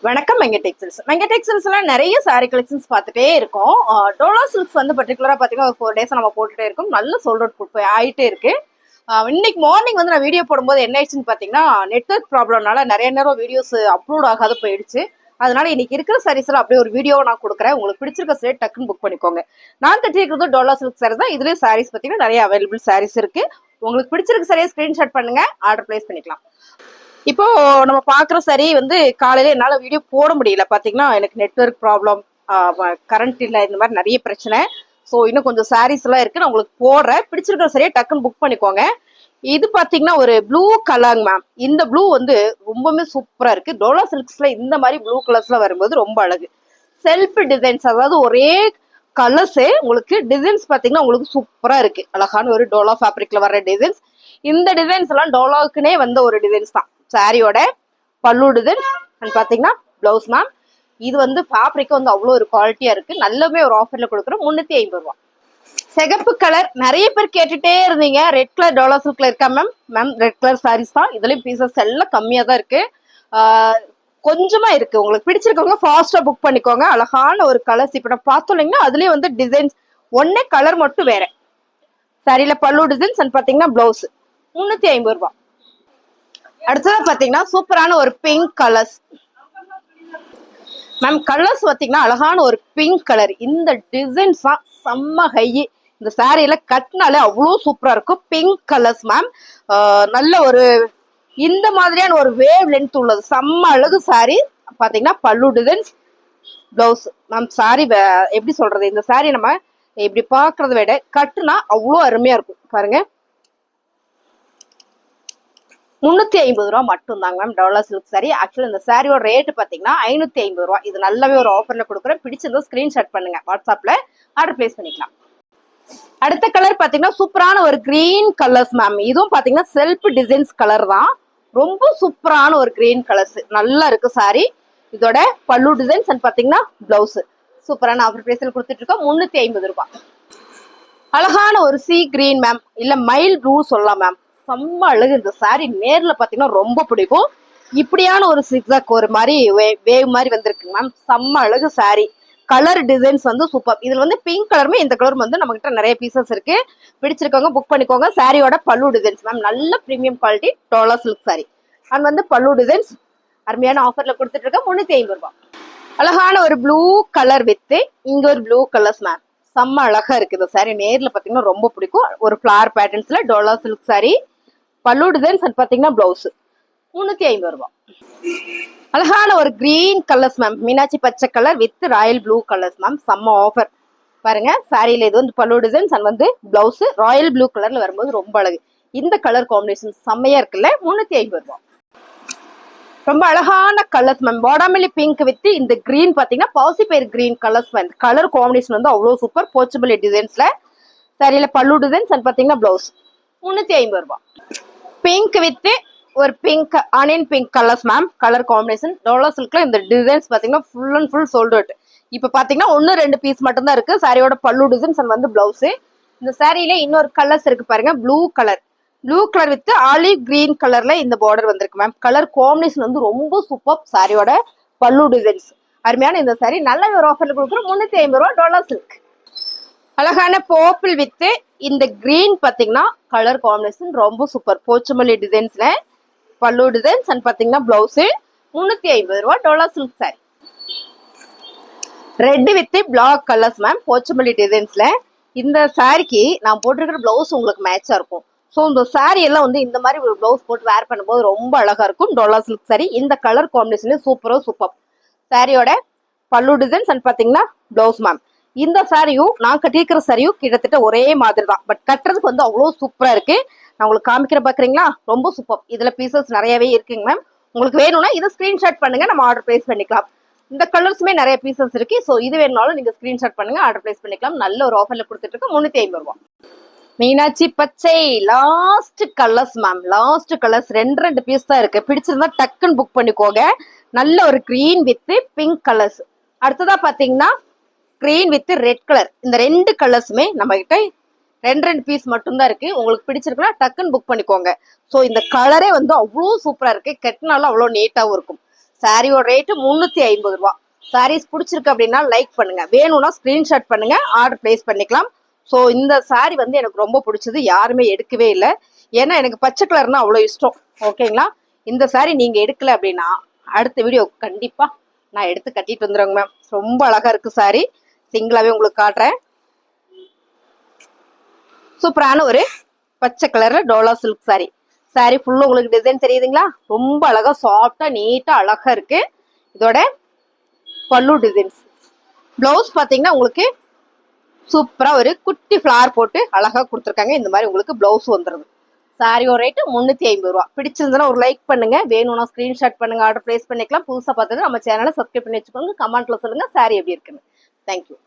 வணக்கம் மெங்க டெக்ஸ்டைல்ஸ். மெங்க டெக்ஸ்டைல்ஸ்ல நிறைய sorry collections பார்த்துட்டே இருக்கோம். டோலா சில்க்ஸ் வந்து பர்டிகுலரா பார்த்தீங்கன்னா ஒரு 4 டேஸ் நம்ம போட்டுட்டே இருக்கோம். நல்ல சோல்ட் அவுட் ஆயிட்டே இருக்கு. இன்னைக்கு மார்னிங் வந்து நான் வீடியோ போடும்போது என்ன ஆயிடுச்சுன்னு பார்த்தீங்கன்னா நெட்வொர்க் ப்ராப்ளம்னால நிறைய நேரம் வீடியோஸ் அப்லோட் ஆகாத போயிடுச்சு. அதனால இன்னைக்கு இருக்கிற சாரீஸ்ல அப்படியே ஒரு வீடியோ நான் கொடுக்குறேன். உங்களுக்கு பிடிச்சிருக்க சாரி டக்குன்னு புக் பண்ணிக்கோங்க. நான் கட்டிருக்கிறது டோலா சில்க் சாரி தான். இதுலேயே சாரீஸ் பார்த்தீங்கன்னா நிறைய அவைலபிள் சாரீஸ் இருக்கு. உங்களுக்கு பிடிச்சிருக்க சாரியை ஸ்கிரீன்ஷாட் பண்ணுங்க, ஆர்டர் பிளேஸ் பண்ணிக்கலாம். இப்போ நம்ம பாக்குற சரி வந்து காலையில என்னால வீடியோ போட முடியல. பாத்தீங்கன்னா எனக்கு நெட்வொர்க் ப்ராப்ளம், கரண்ட் இல்லை, இந்த மாதிரி நிறைய பிரச்சனை. ஸோ இன்னும் கொஞ்சம் சாரீஸ் எல்லாம் இருக்கு, நான் உங்களுக்கு போடுறேன். பிடிச்சிருக்கிற சரியா டக்குன்னு புக் பண்ணிக்கோங்க. இது பாத்தீங்கன்னா ஒரு ப்ளூ கலர் மேம். இந்த ப்ளூ வந்து ரொம்பவுமே சூப்பரா இருக்கு. டோலா சில்க்ஸ்ல இந்த மாதிரி ப்ளூ கலர்ஸ்ல வரும்போது ரொம்ப அழகு. செல்ஃப் டிசைன்ஸ், அதாவது ஒரே கலர்ஸே உங்களுக்கு டிசைன்ஸ் பாத்தீங்கன்னா உங்களுக்கு சூப்பரா இருக்கு. அழகான ஒரு டோலா ஃபேப்ரிக்ல வர்ற டிசைன்ஸ். இந்த டிசைன்ஸ் எல்லாம் டோலாவுக்குனே வந்த ஒரு டிசைன்ஸ் தான். சாரியோட பல்லு டிசைன்ஸ் அண்ட் பாத்தீங்கன்னா பிளவுஸ் மேம். இது வந்து ஃபேப்ரிக் வந்து அவ்வளோ ஒரு குவாலிட்டியா இருக்கு. நல்லவே ஒரு ஆஃபர்ல கொடுக்குறோம். 350 ரூபா. சிகப்பு கலர் நிறைய பேர் கேட்டுட்டே இருந்தீங்க. ரெட் கலர் டோலா சில்க்ல இருக்கா ma'am? Ma'am red colour sarees தான். இதுலயும் பீசஸ் எல்லாம் கம்மியா தான் இருக்கு. கொஞ்சமா இருக்கு. உங்களுக்கு பிடிச்சிருக்கவங்க ஃபாஸ்டா புக் பண்ணிக்கோங்க. அழகான ஒரு கலர்ஸ் இப்ப நான் பார்த்தோம் இல்லைங்கன்னா அதுலயே வந்து டிசைன்ஸ் ஒன்னே கலர் மட்டும் வேற. சாரியில பல்லு டிசைன்ஸ் அண்ட் பாத்தீங்கன்னா பிளவுஸ் 350 ரூபா. அடுத்தது பாத்தீங்கன்னா சூப்பரான ஒரு பிங்க் கலர்ஸ் மேம். கலர்ஸ் பாத்தீங்கன்னா அழகான ஒரு பிங்க் கலர். இந்த டிசைன்ஸ் தான் செம்ம ஹை. இந்த சாரியில கட்டினாலே அவ்வளோ சூப்பரா இருக்கும். Pink colours ma'am. நல்ல ஒரு இந்த மாதிரியான ஒரு வேவ் லென்த் உள்ளது. செம்ம அழகு சாரி. பாத்தீங்கன்னா பல்லு டிசைன்ஸ், பிளவுஸ் மேம். சாரி எப்படி சொல்றது, இந்த சாரி நம்ம இப்படி பாக்குறத விட கட்டுனா அவ்வளோ அருமையா இருக்கும். பாருங்க, 350 ரூபா மட்டும் தாங்க ma'am Dola silk sorry. Actually இந்த சாரியோட ரேட் பாத்தீங்கன்னா 550 ரூபா. இது நல்லாவே ஒரு ஆஃபர்ல கொடுக்குறேன். பிடிச்சிருந்தா ஸ்கிரீன்ஷாட் பண்ணுங்க, வாட்ஸ்அப்ல ஆர்டர் பிளேஸ் பண்ணிக்கலாம். அடுத்த கலர் பாத்தீங்கன்னா சூப்பரான ஒரு கிரீன் கலர்ஸ் மேம். இதுவும் பாத்தீங்கன்னா செல்ஃப் டிசைன்ஸ் கலர் தான். ரொம்ப சூப்பரான ஒரு கிரீன் கலர்ஸ் நல்லா இருக்கு சாரி. இதோட பல்லு டிசைன்ஸ் அண்ட் பாத்தீங்கன்னா பிளவுஸ் சூப்பரான ஆஃபர் பிரைஸ்ல கொடுத்துட்டு இருக்கோம். 350 ரூபாய். அழகான ஒரு சி கிரீன் மேம், இல்ல மைல் ப்ளூ சொல்லலாம் மேம். செம்ம அழகு. இந்த சாரி நேர்ல பாத்தீங்கன்னா ரொம்ப பிடிக்கும். இப்படியான ஒரு சிக்ஸாக் ஒரு மாதிரி வேவ் மாதிரி வந்திருக்கு மேம். செம்ம அழகு சாரி. கலர் டிசைன்ஸ் வந்து சூப்பர். இதுல வந்து பிங்க் கலருமே இந்த கலரும் வந்து நம்ம கிட்ட நிறைய பீசஸ் இருக்கு. பிடிச்சிருக்கவங்க புக் பண்ணிக்கோங்க. சாரியோட பல்லு டிசைன்ஸ் மேம் நல்ல premium quality Dola silk sorry. And வந்து பல்லு டிசைன்ஸ் அருமையான ஆஃபர்ல கொடுத்துட்டு இருக்கோம். 350 ரூபாய். அழகான ஒரு ப்ளூ கலர் வித் இங்க ஒரு ப்ளூ கலர்ஸ் மேம். செம்ம அழகா இருக்கு. இந்த சாரி நேர்ல பாத்தீங்கன்னா ரொம்ப பிடிக்கும். ஒரு ஃபிளவர் பேட்டர்ன்ஸ்ல டோலா சில்க் சாரி. பல்லு டிசைன்ஸ் அண்ட் பாத்தீங்கன்னா பிளவுஸ் 350 ரூபாய். அழகான ஒரு கிரீன் கலர்ஸ் மேம். மீனாட்சி பச்சை colour with Royal blue colours ma'am. செம்ம ஆஃபர் பாருங்க. சாரியில இது வந்து பல்லு டிசைன்ஸ் அண்ட் வந்து பிளவுஸ் ராயல் ப்ளூ கலர்ல வரும்போது ரொம்ப அழகு. இந்த கலர் காம்பினேஷன் செம்மையா இருக்குல்ல. 350 ரூபாய். ரொம்ப அழகான கலர்ஸ் மேம். பாடாமல்லி பிங்க் வித் இந்த கிரீன் பாத்தீங்கன்னா பாசிப்பயிர் green colours ma'am. Colour combination வந்து அவ்வளவு சூப்பர். போச்சபிளி டிசைன்ஸ்ல சாரியில பல்லு டிசைன்ஸ் அண்ட் பாத்தீங்கன்னா பிளவுஸ் 350 ரூபாய். பிங்க் வித் ஒரு pink onion pink colours ma'am. Colour combination டோலா சில்க்ல இந்த டிசைன்ஸ் பாத்தீங்கன்னா full and full sold out. இப்ப பாத்தீங்கன்னா 1-2 பீஸ் மட்டும் தான் இருக்கு. சாரியோட பல்லு டிசைன்ஸ் அண்ட் வந்து பிளவுஸ். இந்த சாரியில இன்னொரு கலர்ஸ் இருக்கு பாருங்க. Blue colour with olive green கலர்ல இந்த பார்டர் வந்திருக்கு மேம். கலர் காம்பினேஷன் வந்து ரொம்ப சூப்பர். சாரியோட பல்லு டிசைன்ஸ் அருமையான இந்த சாரி நல்ல ஒரு ஆஃபர்ல கொடுக்குறோம். 350 ரூபாய் டோலா சில்க். அழகான பர்பிள் வித் இந்த கிரீன் பாத்தீங்கன்னா கலர் காம்பினேஷன் ரொம்ப சூப்பர். போச்சமல்லி டிசைன்ஸ்ல பல்லு டிசைன்ஸ் அண்ட் பாத்தீங்கன்னா பிளவுஸ் 350 ரூபாய் Dola silk sari. Red with black colours ma'am. Pochampally டிசைன்ஸ்ல இந்த சாரிக்கு நான் போட்டிருக்கிற பிளவுஸ் உங்களுக்கு மேட்சா இருக்கும். ஸோ இந்த சாரி எல்லாம் வந்து இந்த மாதிரி ஒரு பிளவுஸ் போட்டு வேர் பண்ணும்போது ரொம்ப அழகா இருக்கும். டோலா சில்க் சாரி இந்த கலர் காம்பினேஷன் சூப்பர். சாரியோட பல்லு டிசைன்ஸ் அண்ட் பாத்தீங்கன்னா பிளவுஸ் மேம். இந்த சாரியும் நான் கட்டியிருக்கிற சாரியும் கிட்டத்தட்ட ஒரே மாதிரி தான். பட் கட்டுறதுக்கு வந்து அவ்வளோ சூப்பரா இருக்கு. நான் உங்களுக்கு காமிக்கிற பாக்குறீங்களா, ரொம்ப சூப்பர். இதுல பீசஸ் நிறையவே இருக்குங்க மேம். உங்களுக்கு வேணும்னா இதை ஸ்கிரீன்ஷாட் பண்ணுங்க, நம்ம ஆர்டர் பிளேஸ் பண்ணிக்கலாம். இந்த கலர்ஸுமே நிறைய பீசஸ் இருக்கு. ஸோ இது வேணும்னாலும் நீங்க ஸ்கிரீன்ஷாட் பண்ணுங்க, ஆர்டர் பிளேஸ் பண்ணிக்கலாம். நல்ல ஒரு ஆஃபர்ல கொடுத்துட்டு இருக்கோம். 350 ரூபாய். மீனாட்சி பச்சை last colours ma'am. Last colours 2 piece தான் இருக்கு. பிடிச்சிருந்தா டக்குன்னு புக் பண்ணிக்கோங்க. நல்ல ஒரு கிரீன் வித் பிங்க் கலர்ஸ். அடுத்ததா பாத்தீங்கன்னா கிரீன் வித் ரெட் கலர். இந்த 2 கலர்ஸுமே நம்ம கிட்ட 2 பீஸ் மட்டும் தான் இருக்கு. உங்களுக்கு பிடிச்சிருக்குன்னா டக்குன்னு புக் பண்ணிக்கோங்க. ஸோ இந்த கலரே வந்து அவ்வளோ சூப்பரா இருக்கு. கெட்டினாலும் அவ்வளோ நீட்டாவும் இருக்கும். சாரியோட ரேட்டு 350 ரூபா. சாரீஸ் பிடிச்சிருக்கு அப்படின்னா லைக் பண்ணுங்க, வேணும்னா ஸ்கிரீன்ஷாட் பண்ணுங்க, ஆர்டர் பிளேஸ் பண்ணிக்கலாம். ஸோ இந்த சாரி வந்து எனக்கு ரொம்ப பிடிச்சது, யாருமே எடுக்கவே இல்லை. ஏன்னா எனக்கு பச்சை கலர்னா அவ்வளோ இஷ்டம். ஓகேங்களா, இந்த சாரி நீங்க எடுக்கல அப்படின்னா அடுத்த வீடியோ கண்டிப்பா நான் எடுத்து கட்டிட்டு வந்துடுறேங்க மேம். ரொம்ப அழகா இருக்கு சாரி, சிங்கிளாவே உங்களுக்கு காட்டுறேன். சூப்பரான ஒரு பச்சை கலர்ல டோலா சில்க் சாரி. சாரி ஃபுல்லா உங்களுக்கு டிசைன் தெரியுதுங்களா, ரொம்ப அழகா சாஃப்டா நீட்டா அழகா இருக்கு. இதோட பல்லு டிசைன்ஸ். பிளவுஸ் பாத்தீங்கன்னா உங்களுக்கு சூப்பரா ஒரு குட்டி ஃபிளார் போட்டு அழகா கொடுத்துருக்காங்க. இந்த மாதிரி உங்களுக்கு பிளவுஸ் வந்துருது. சாரியோட ரேட்டு 350 ரூபா. பிடிச்சிருந்ததுன்னா ஒரு லைக் பண்ணுங்க, வேணும்னா ஸ்கிரீன்ஷாட் பண்ணுங்க, ஆர்டர் பிளேஸ் பண்ணிக்கலாம். புதுசா பார்த்தது நம்ம சேனலை சப்ஸ்கிரைப் பண்ணி வச்சுக்கோங்க. கமெண்ட்ல சொல்லுங்க சாரி எப்படி இருக்குன்னு. தேங்க்யூ.